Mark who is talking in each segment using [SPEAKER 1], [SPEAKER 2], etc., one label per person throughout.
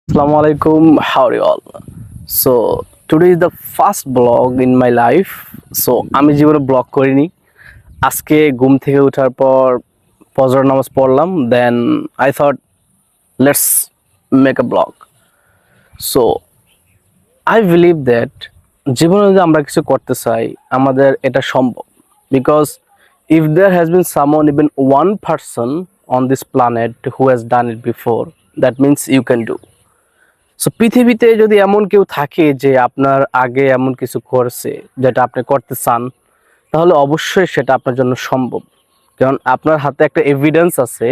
[SPEAKER 1] Assalamu alaikum, how are you all? So today is the first vlog in my life. So আমি জীবনে blog করিনি। আজকে ঘুম থেকে ওঠার পর ফজর নামাজ পড়লাম, দেন I thought let's make a vlog. So I believe that জীবনে যদি আমরা কিছু করতে চাই আমাদের এটা সম্ভব, because if there has been someone, even one person on this planet who has done it before, that means you can do. So পৃথিবীতে যদি এমন কেউ থাকে যে আপনার আগে এমন কিছু করছে যেটা আপনি করতে চান, তাহলে অবশ্যই সেটা আপনার জন্য সম্ভব। কারণ আপনার হাতে একটা এভিডেন্স আছে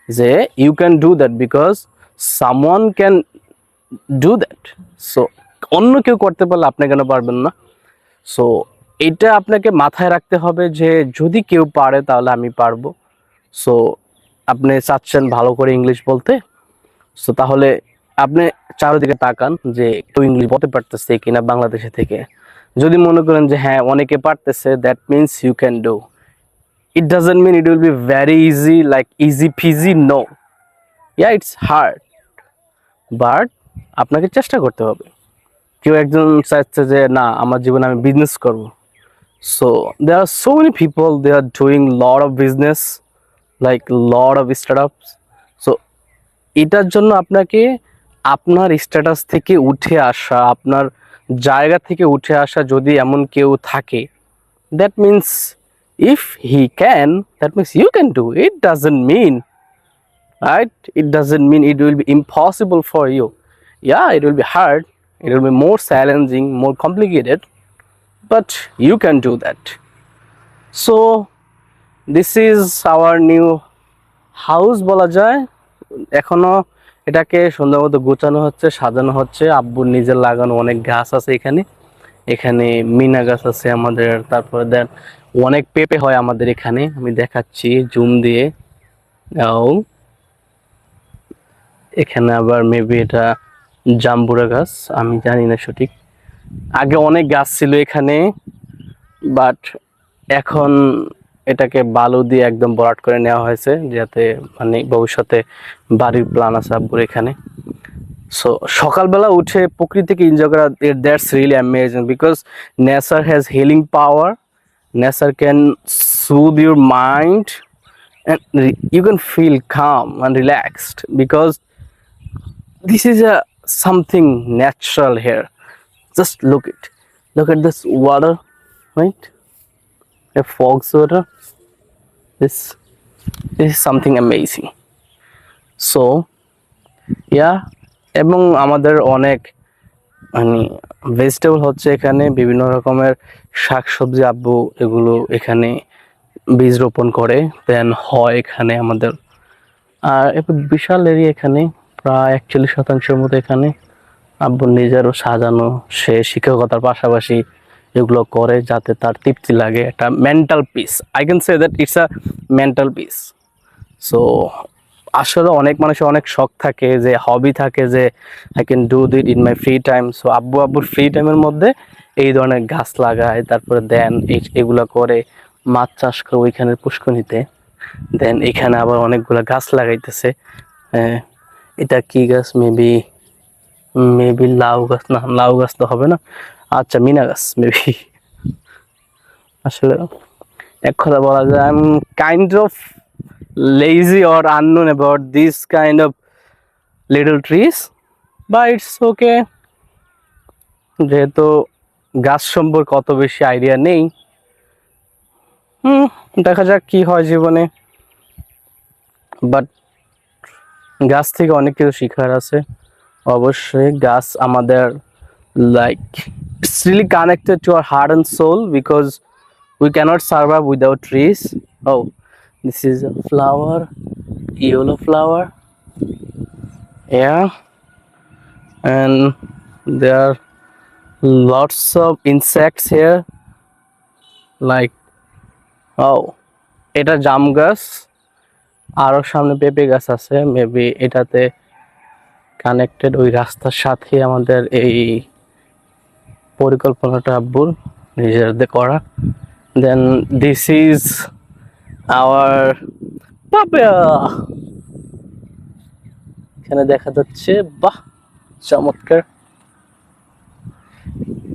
[SPEAKER 1] যে you can do that, because someone can do that. So অন্য কেউ করতে পারলে আপনি কেন পারবেন না? সো এটা আপনাকে মাথায় রাখতে হবে যে যদি কেউ পারে তাহলে আমি পারবো। সো আপনি চাচ্ছেন ভালো করে ইংলিশ বলতে, সো তাহলে আপনি চারিদিকে তাকান যে কেউ ইংলিশ বলতে পারতেছে কিনা বাংলাদেশে থেকে। যদি মনে করেন যে হ্যাঁ অনেকে পারতেছে, that means you can do. It doesn't mean it will be very easy, like easy peasy, no. Yeah, it's hard, but আপনাকে চেষ্টা করতে হবে। কেউ একজন চাইছে যে না আমার জীবনে আমি বিজনেস করব, so there are so many people, they are doing lot of business, like lot of startups. So এটার জন্য আপনাকে আপনার স্ট্যাটাস থেকে উঠে আসা, আপনার জায়গা থেকে উঠে আসা যদি এমন কেউ থাকে, that means if he can, that means you can do. It doesn't mean, right, it doesn't mean it will be impossible for you. Yeah, it will be hard, it will be more challenging, more complicated, but you can do that. So this is our new house বলা যায়। এখনো এটাকে সুন্দর মতো গোছানো হচ্ছে, সাজানো হচ্ছে। আব্বুর নিজের লাগানো অনেক গাছ আছে এখানে। এখানে মিনা গাছ আছে আমাদের, তারপরে দেন অনেক পেঁপে হয় আমাদের এখানে। আমি দেখাচ্ছি জুম দিয়ে। ও, এখানে আবার মেবি এটা জাম্বুরা গাছ, আমি জানি না সঠিক। আগে অনেক গাছ ছিল এখানে, বাট এখন এটাকে বালু দিয়ে একদম ভরাট করে নেওয়া হয়েছে, যাতে মানে ভবিষ্যতে বাড়ির প্ল্যান আছে আব্বুর এখানে। সো সকালবেলা উঠে প্রকৃতিকে এনজয় করা, that's really amazing, because nature has healing power. Nature can soothe your mind, and you can feel calm and relaxed, because this is a something natural here. Just look at this water, right? A fog's water. This is something amazing. So yeah, এবং আমাদের অনেক মানে vegetable হচ্ছে এখানে, বিভিন্ন রকমের শাকসবজি আব্বু এগুলো এখানে বীজ রোপণ করে, দেন হয় এখানে আমাদের। আর একটু বিশাল এরিয়া এখানে, প্রায় 41% মতো এখানে আব্বু নিজেরও সাজানো। সে শিক্ষকতার পাশাপাশি এগুলো করে যাতে তার তৃপ্তি লাগে, একটা mental peace. I can say that it's a mental peace. So আসলে অনেক মানুষের অনেক শখ থাকে, যে হবি থাকে, যে I can do that in my free time. So আব্বুর ফ্রি টাইমের মধ্যে এই ধরনের গাছ লাগায়, তারপরে দেন এগুলো করে, মাছ চাষ করে ওইখানের পুষ্করিতে। দেন এখানে আবার অনেকগুলো গাছ লাগাইতেছে। এটা কি গাছ? মেবি লাউ গাছ, না লাউ গাছ তো হবে না, আচ্ছা মিনা গাছ মেবি। আসলে এক কথা বলা যায়, I am kind of lazy or unknown about this kind of little trees, but it's okay, যেহেতু গাছ সম্পর্কে অত বেশি আইডিয়া নেই। দেখা যাক কি হয় জীবনে, বাট গাছ থেকে অনেক কিছু শিখার আছে অবশ্যই। গাছ আমাদের like it's really connected to our heart and soul, because we cannot survive without trees. Oh, this is a flower, yellow flower. Yeah, and there are lots of insects here, like oh, এটা জাম গাছ। আরো সামনে পেঁপে গাছ আছে, maybe এটাতে connected ওই রাস্তার সাথে আমাদের এই পরিকল্পনাটা আব্বুর নিজেদের করা। দেন দিস ইজ আওয়ার পাপায়া, এখানে দেখা যাচ্ছে। বাহ, চমৎকার।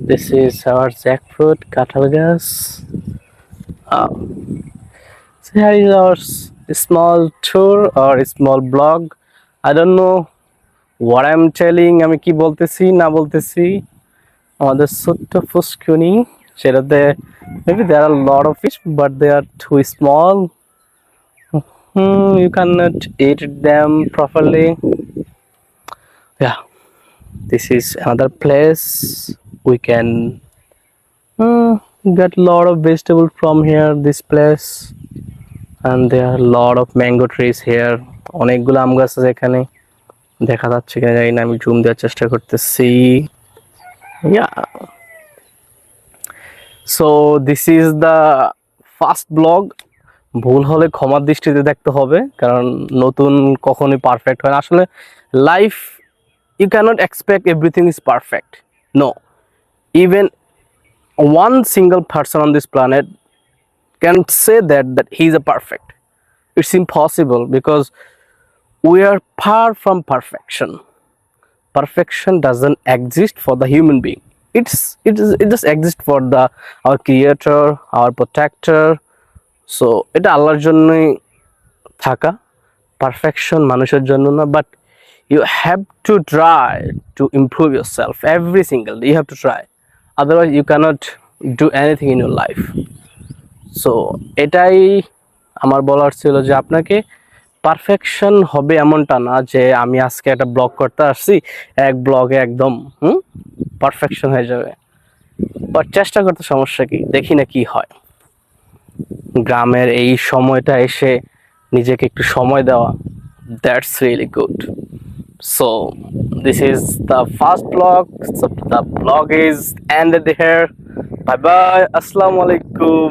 [SPEAKER 1] This is our jackfruit কাঁঠাল গাছ। Uh, so here is our small tour or small blog. I don't know what I'm telling, আমি কি বলতেছি না বলতেছি। আমাদের ছোট্ট ফুসকুনি, সেটাতে maybe there are a lot of fish but they are too small. You cannot eat them properly. Yeah, this is another place we can get a lot of vegetables from here, this place. And there are a lot of mango trees here. অনেকগুলো আম গাছ আছে এখানে, দেখা যাচ্ছে কিনা জানি না, আমি জুম দেওয়ার চেষ্টা করতেছি। Yeah, so this is the first blog. ভুল হলে ক্ষমার দৃষ্টিতে দেখতে হবে, কারণ নতুন কখনোই পারফেক্ট হয় না আসলে। Life, you cannot expect everything is perfect. No, even one single person on this planet can say that he is a perfect. It's impossible because we are far from perfection. Perfection doesn't exist for the human being. It just exists for our creator, our protector. So এটা আল্লাহর জন্যই থাকা, perfection মানুষের জন্য না। But you have to try to improve yourself every single day. You have to try, otherwise you cannot do anything in your life. So এটাই আমার বলার ছিল যে আপনাকে পারফেকশন হবে এমনটা না যে আমি আজকে একটা ব্লগ করতে আসছি, এক ব্লগে একদম পারফেকশন হয়ে যাবে। বাট চেষ্টা করতে সমস্যা কি, দেখি না কি হয়। গ্রামের এই সময়টা এসে নিজেকে একটু সময় দেওয়া, that's really good. So this is the first vlog. So the vlog is ended here. Bye bye. Assalamu alaikum.